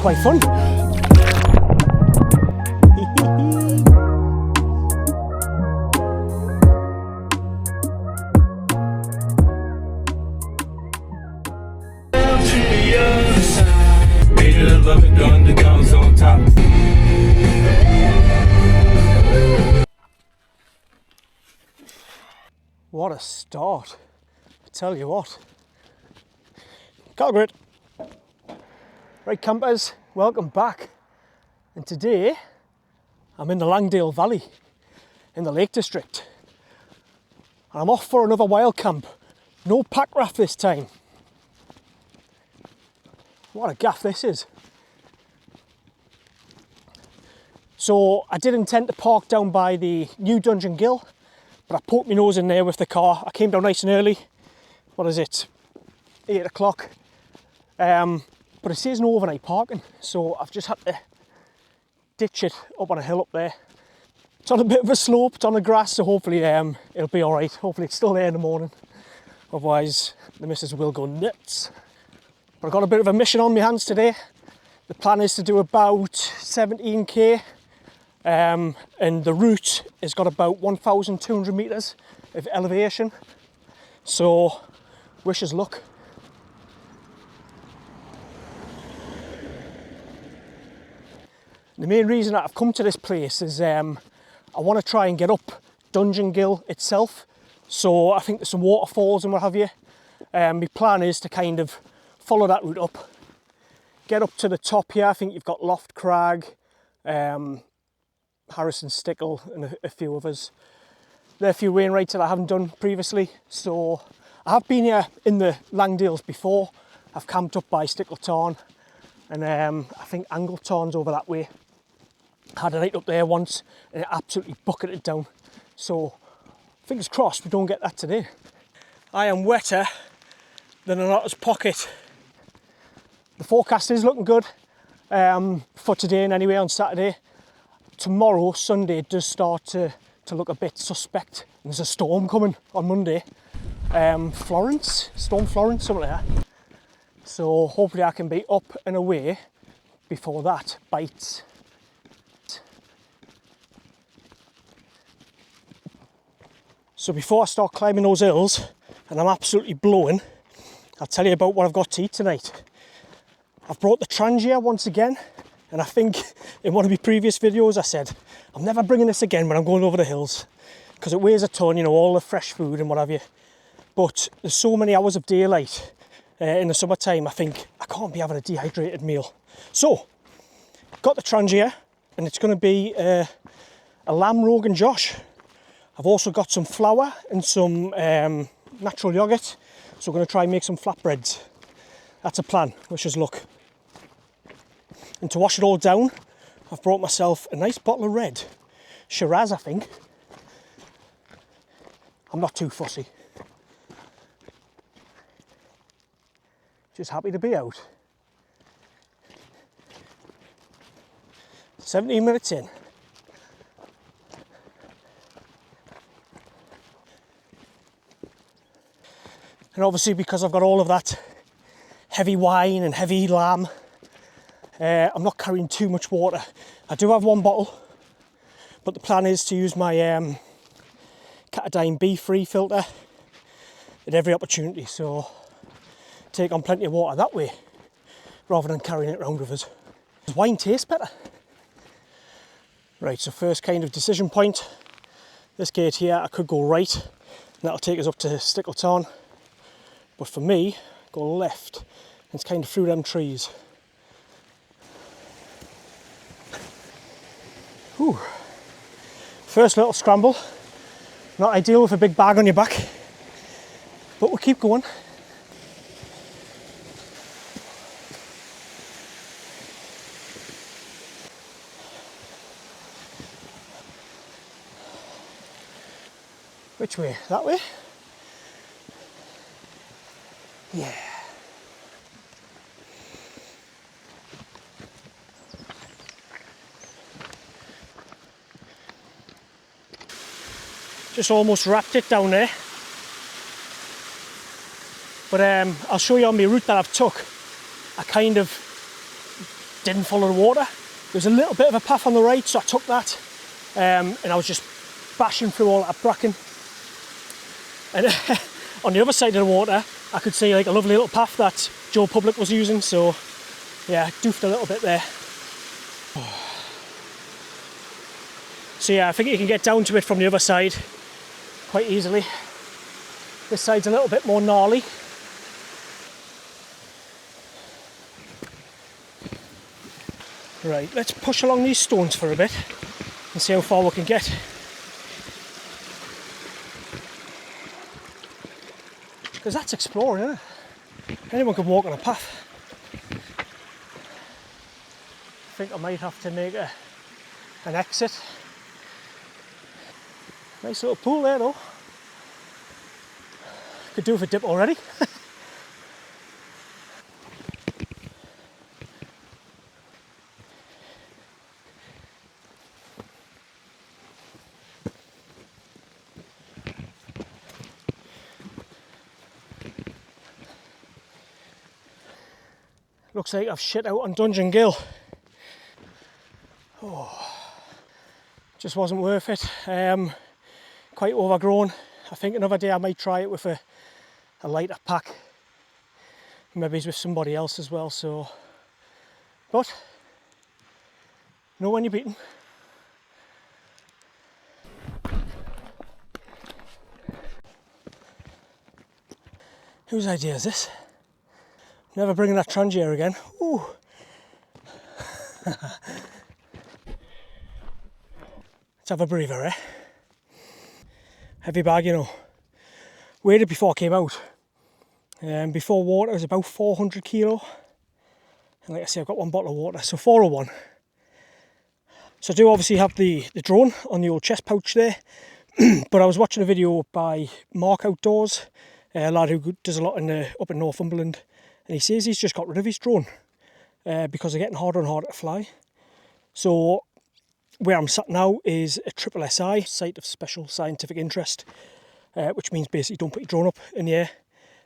quite fun. What a start, I tell you what. Calgary. Right campers, welcome back. And today I'm in the Langdale Valley in the Lake District. And I'm off for another wild camp. No pack raft this time. What a gaff this is. So I did intend to park down by the new Dungeon Ghyll, but I poked my nose in there with the car. I came down nice and early. What is it? 8 o'clock. But it says no overnight parking, so I've just had to ditch it up on a hill up there. It's on a bit of a slope, it's on the grass, so hopefully it'll be alright. Hopefully it's still there in the morning. Otherwise, the missus will go nuts. But I've got a bit of a mission on my hands today. The plan is to do about 17k. And the route has got about 1,200 metres of elevation. So, wish us luck. The main reason that I've come to this place is I want to try and get up Dungeon Ghyll itself. So I think there's some waterfalls and what have you. My plan is to kind of follow that route up. Get up to the top here. I think you've got Loft Crag, Harrison Stickle and a few others. There are a few Wainwrights that I haven't done previously. So I have been here in the Langdales before. I've camped up by Stickle Tarn and I think Angle Tarn's over that way. Had a night up there once and it absolutely bucketed down. So fingers crossed we don't get that today. I am wetter than an otter's pocket. The forecast is looking good for today and anyway on Saturday. Tomorrow, Sunday, it does start to look a bit suspect. And there's a storm coming on Monday. Storm Florence, something like that. So hopefully I can be up and away before that bites. So before I start climbing those hills, and I'm absolutely blowing, I'll tell you about what I've got to eat tonight. I've brought the trangia once again, and I think in one of my previous videos I said, I'm never bringing this again when I'm going over the hills, because it weighs a ton, you know, all the fresh food and what have you. But there's so many hours of daylight in the summertime, I think I can't be having a dehydrated meal. So, got the trangia, and it's going to be a lamb rogan josh. I've also got some flour and some natural yoghurt, so we're going to try and make some flatbreads. That's a plan, wish us luck. And to wash it all down, I've brought myself a nice bottle of red. Shiraz, I think. I'm not too fussy. Just happy to be out. 17 minutes in. And obviously because I've got all of that heavy wine and heavy lamb, I'm not carrying too much water. I do have one bottle, but the plan is to use my Catadine B-free filter at every opportunity, so take on plenty of water that way, rather than carrying it around with us. Does wine taste better? Right, so first kind of decision point. This gate here, I could go right, and that'll take us up to Stickle Tarn. But for me, go left, and it's kind of through them trees. Whew. First little scramble. Not ideal with a big bag on your back, but we'll keep going. Which way? That way? Yeah. Just almost wrapped it down there. But I'll show you on my route that I've took. I kind of didn't follow the water. There was a little bit of a path on the right, so I took that, and I was just bashing through all that bracken. And on the other side of the water, I could see like a lovely little path that Joe Public was using, so yeah, doofed a little bit there. So yeah, I think you can get down to it from the other side quite easily. This side's a little bit more gnarly. Right, let's push along these stones for a bit and see how far we can get. Because that's exploring, isn't it? Anyone can walk on a path. I think I might have to make an exit. Nice little pool there though. Could do with a dip already. Looks like I've shit out on Dungeon Ghyll. Oh, just wasn't worth it. Quite overgrown. I think another day I might try it with a lighter pack. Maybe it's with somebody else as well. So, but know when you're beaten. Whose idea is this? Never bringing that trangia again. Ooh. Let's have a breather, eh? Heavy bag, you know. Weighed it before I came out. Before water it was about 400 kilo. And like I say, I've got one bottle of water, so 401. So I do obviously have the drone on the old chest pouch there. But I was watching a video by Mark Outdoors, a lad who does a lot up in Northumberland. And he says he's just got rid of his drone because they're getting harder and harder to fly. So where I'm sat now is a triple SI, Site of Special Scientific Interest, which means basically don't put your drone up in the air.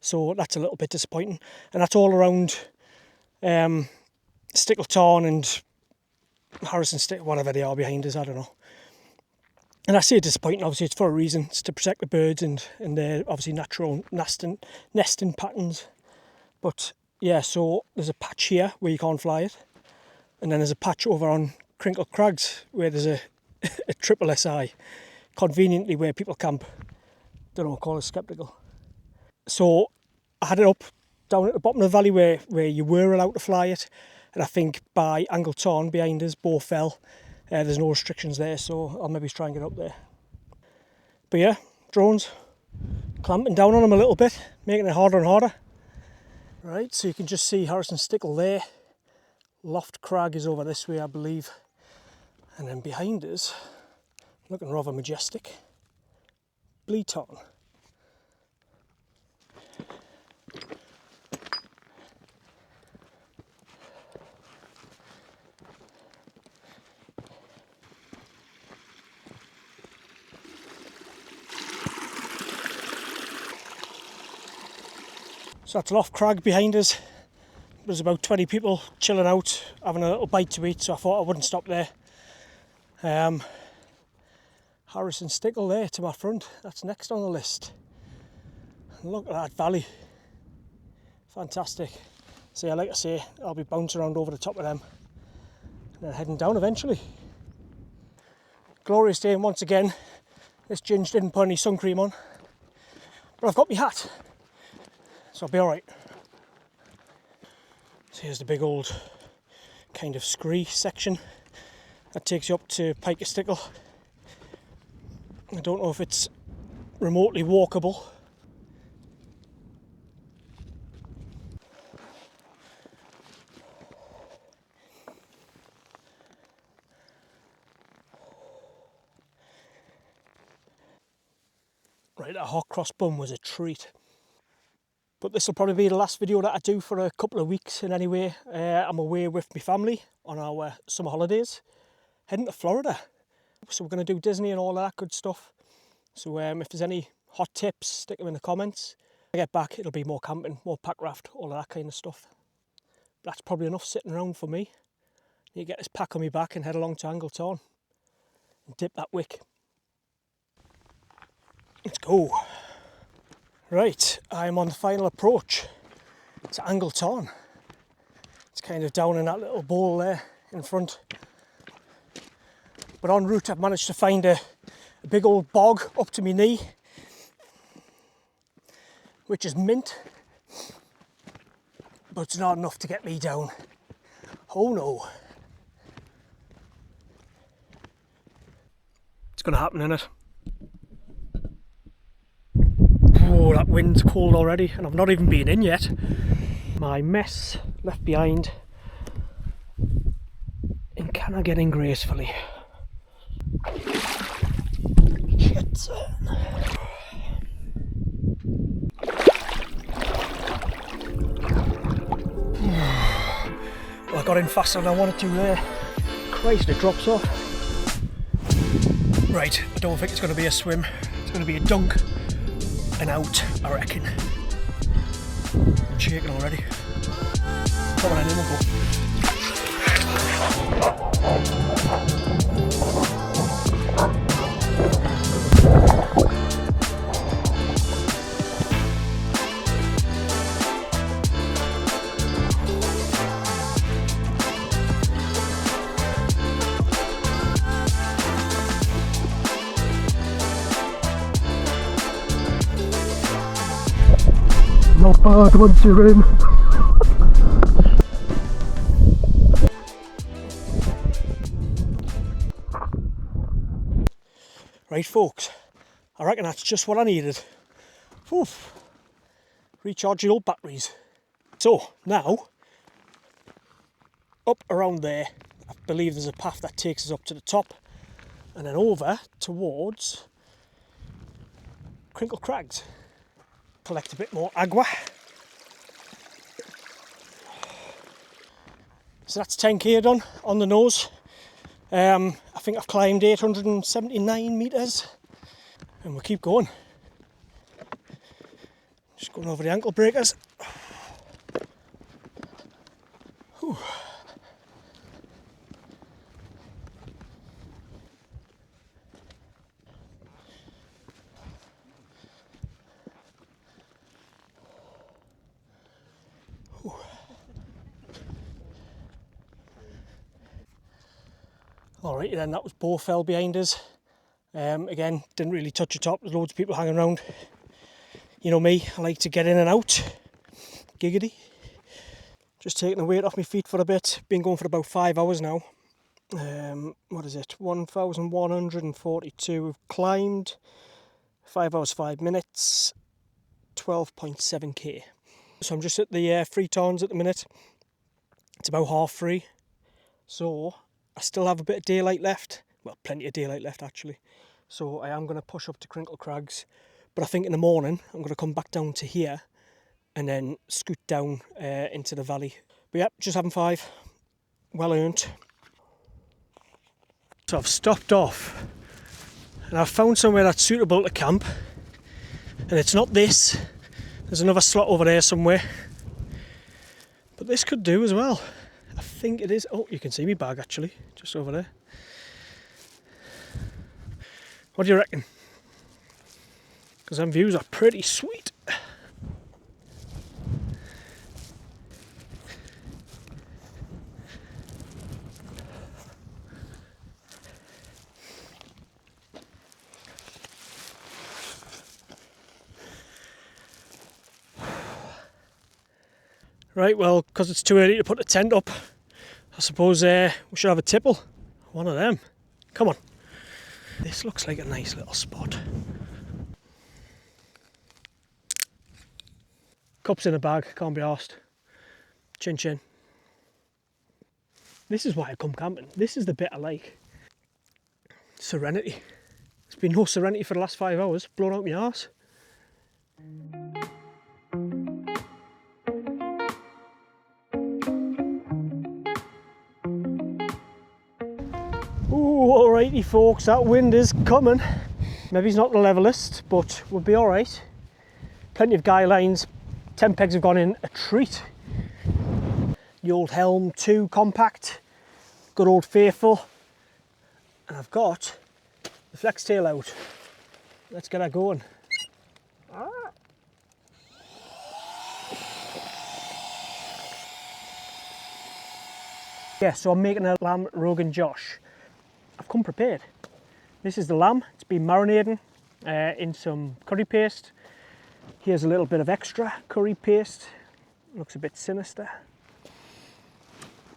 So that's a little bit disappointing. And that's all around Stickle Tarn and Harrison Stick, whatever they are behind us, I don't know. And I say disappointing, obviously it's for a reason. It's to protect the birds and their obviously natural nesting patterns. But yeah, so there's a patch here where you can't fly it. And then there's a patch over on Crinkle Crags where there's a triple SI, conveniently where people camp. Don't know, call it skeptical. So I had it up down at the bottom of the valley where you were allowed to fly it. And I think by Angle Tarn behind us, Bow Fell, there's no restrictions there, so I'll maybe try and get up there. But yeah, drones, clamping down on them a little bit, making it harder and harder. Right, so you can just see Harrison Stickle there. Loft Crag is over this way, I believe. And then behind us, looking rather majestic, Tarn. So that's Loft Crag behind us. There's about 20 people chilling out, having a little bite to eat, so I thought I wouldn't stop there. Harrison Stickle there to my front, that's next on the list. And look at that valley, fantastic. So yeah, like I say, I'll be bouncing around over the top of them and then heading down eventually. Glorious day, and once again, this ginge didn't put any sun cream on, but I've got my hat, so I'll be alright. So here's the big old kind of scree section that takes you up to Pike of Stickle. I don't know if it's remotely walkable. Right, that hot cross bun was a treat. But this will probably be the last video that I do for a couple of weeks in any way. I'm away with my family on our summer holidays, heading to Florida. So we're going to do Disney and all that good stuff. So if there's any hot tips, stick them in the comments. When I get back, it'll be more camping, more pack raft, all of that kind of stuff. That's probably enough sitting around for me. need to get this pack on my back and head along to Tarn and dip that wick. Let's go. Right, I'm on the final approach to Tarn. It's kind of down in that little bowl there in front. But en route I've managed to find a big old bog up to my knee, which is mint, but it's not enough to get me down. Oh no. It's gonna happen, innit? Oh, that wind's cold already, and I've not even been in yet. My mess left behind. And can I get in gracefully? Shit. Well, I got in faster than I wanted to there. Christ, it drops off. Right, I don't think it's going to be a swim. It's going to be a dunk and out, I reckon. I'm shaking already. Come on, in, we'll go. Not bad once you're in. Right folks, I reckon that's just what I needed. Oof. Recharge your old batteries. So now, up around there, I believe there's a path that takes us up to the top and then over towards Crinkle Crags. Collect a bit more agua. So that's 10k done on the nose. I think I've climbed 879 metres and we'll keep going. Just going over the ankle breakers. Whew. Alright then, that was Bowfell behind us. Again, didn't really touch the top, there's loads of people hanging around. You know me, I like to get in and out. Giggity. Just taking the weight off my feet for a bit. Been going for about 5 hours now. What is it? 1,142. We've climbed 5 hours 5 minutes, 12.7k. So I'm just at the free Tarns at the minute. It's about 3:30. So I still have a bit of daylight left. Well, plenty of daylight left actually. So I am going to push up to Crinkle Crags. But I think in the morning I'm going to come back down to here and then scoot down into the valley. But yeah, just having 5. Well earned. So I've stopped off and I've found somewhere that's suitable to camp. And it's not this. There's another slot over there somewhere. But this could do as well. I think it is. Oh, you can see me bag actually, just over there. What do you reckon? Because them views are pretty sweet. Right, well, because it's too early to put the tent up, I suppose we should have a tipple. One of them. Come on. This looks like a nice little spot. Cups in a bag, can't be arsed. Chin chin. This is why I come camping. This is the bit I like. Serenity. There's been no serenity for the last 5 hours, blown out my arse. Ooh, alrighty folks, that wind is coming. Maybe it's not the levelest, but we'll be alright. Plenty of guy lines. 10 pegs have gone in a treat. The old Helm 2 compact good old faithful. And I've got the flex tail out. Let's get her going. Yeah, so I'm making a lamb Rogan Josh. I've come prepared. This is the lamb. It's been marinating in some curry paste. Here's a little bit of extra curry paste. Looks a bit sinister.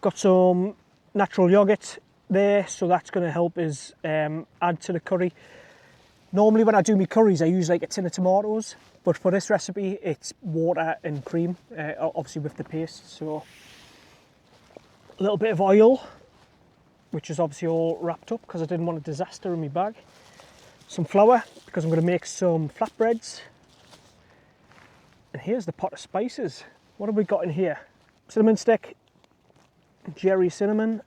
Got some natural yogurt there, so that's going to help us add to the curry. Normally when I do my curries I use like a tin of tomatoes, but for this recipe it's water and cream, obviously with the paste. So a little bit of oil, which is obviously all wrapped up because I didn't want a disaster in my bag. Some flour, because I'm going to make some flatbreads. And here's the pot of spices. What have we got in here? Cinnamon stick, Jerry cinnamon,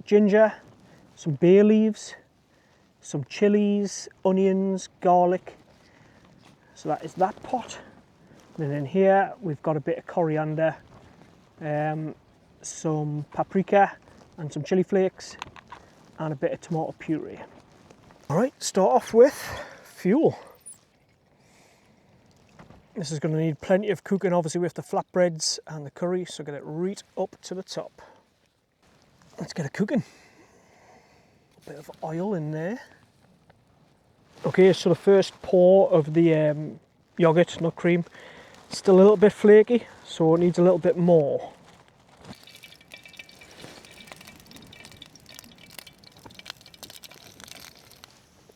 ginger, some bay leaves, some chilies, onions, garlic. So that is that pot. And then in here we've got a bit of coriander, some paprika and some chili flakes and a bit of tomato puree. All right, start off with fuel. This is going to need plenty of cooking, obviously with the flatbreads and the curry, so get it right up to the top. Let's get it cooking. A bit of oil in there. Okay, so the first pour of the yogurt, not cream, it's still a little bit flaky, so it needs a little bit more.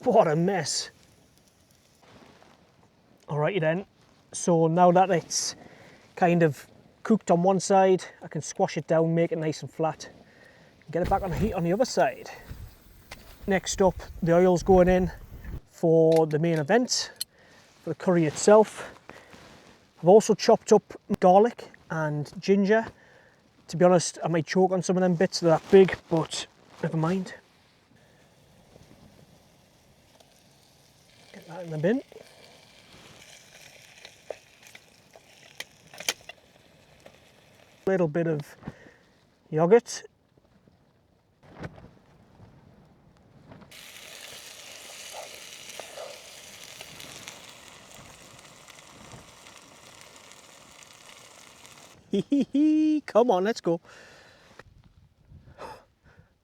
What a mess. Alrighty then, so now that it's kind of cooked on one side, I can squash it down, make it nice and flat, and get it back on heat on the other side. Next up, the oil's going in for the main event, for the curry itself. I've also chopped up garlic and ginger. To be honest, I might choke on some of them bits, they're that big, but never mind. Get that in the bin. A little bit of yogurt. Come on, let's go.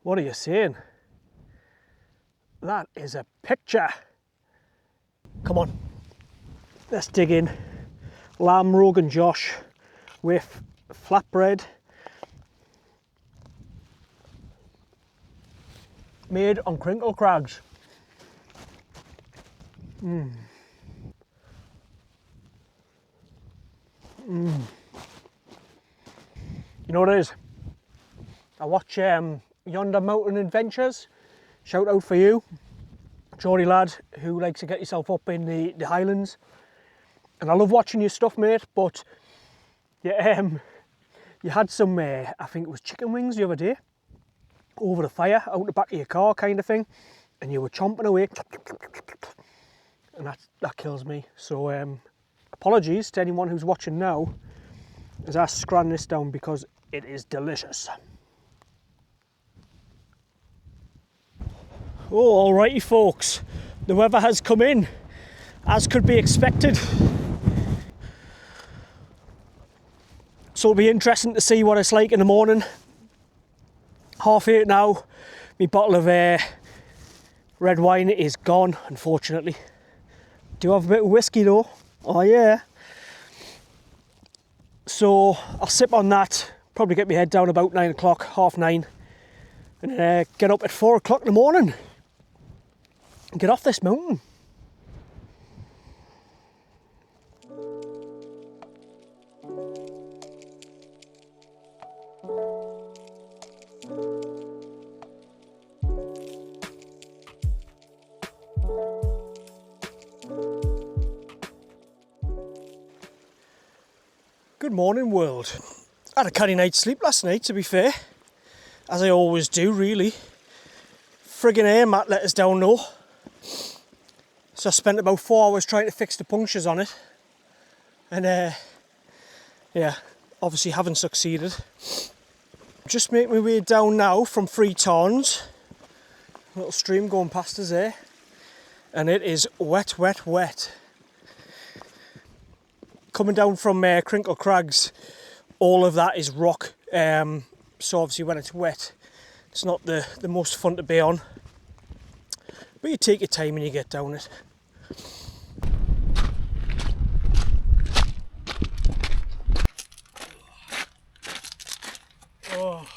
What are you saying? That is a picture. Come on, let's dig in. Lamb Rogan Josh with flatbread, made on crinkle crags. You know what it is? I watch Yonder Mountain Adventures. Shout out for you, Geordie lad who likes to get yourself up in the Highlands. And I love watching your stuff, mate, but yeah, you had some, I think it was chicken wings the other day, over the fire, out the back of your car kind of thing, and you were chomping away, and that kills me. So apologies to anyone who's watching now, as I scran this down because it is delicious. Oh, alrighty folks, the weather has come in, as could be expected. So it'll be interesting to see what it's like in the morning. 8:30 now, my bottle of red wine is gone, unfortunately. Do have a bit of whiskey though, oh yeah. So I'll sip on that, probably get my head down about 9 o'clock, 9:30, and get up at 4 o'clock in the morning and get off this mountain. Good morning world. I had a canny night's sleep last night, to be fair, as I always do really. Friggin' air mat let us down though, so I spent about 4 hours trying to fix the punctures on it, and yeah, obviously haven't succeeded. I'm just make my way down now from Three Tarns. Little stream going past us there. And it is wet, wet, wet. Coming down from Crinkle Crags, all of that is rock. So obviously when it's wet, it's not the most fun to be on. But you take your time when you get down it. Oh.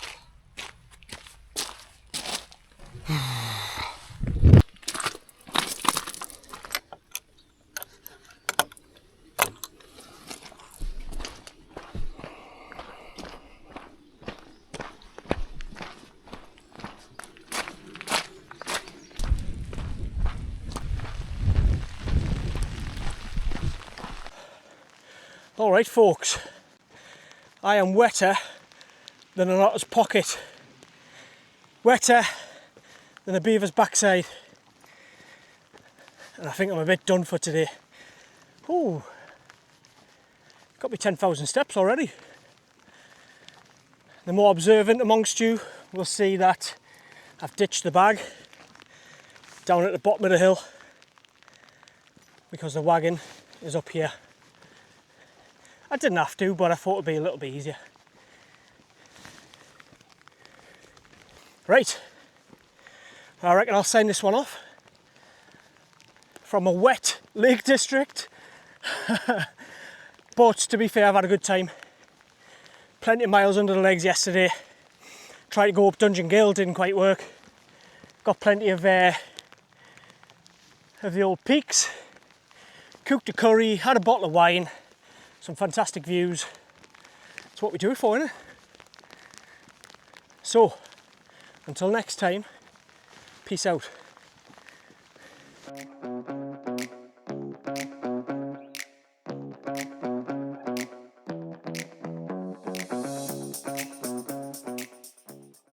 Alright folks, I am wetter than an otter's pocket, wetter than a beaver's backside, and I think I'm a bit done for today. Ooh, got me 10,000 steps already. The more observant amongst you will see that I've ditched the bag down at the bottom of the hill because the wagon is up here. I didn't have to, but I thought it'd be a little bit easier. Right, I reckon I'll sign this one off from a wet Lake District. But to be fair, I've had a good time. Plenty of miles under the legs yesterday. Tried to go up Dungeon Ghyll, didn't quite work. Got plenty of the old peaks. Cooked a curry, had a bottle of wine. Some fantastic views. That's what we do it for, innit? So, until next time, peace out.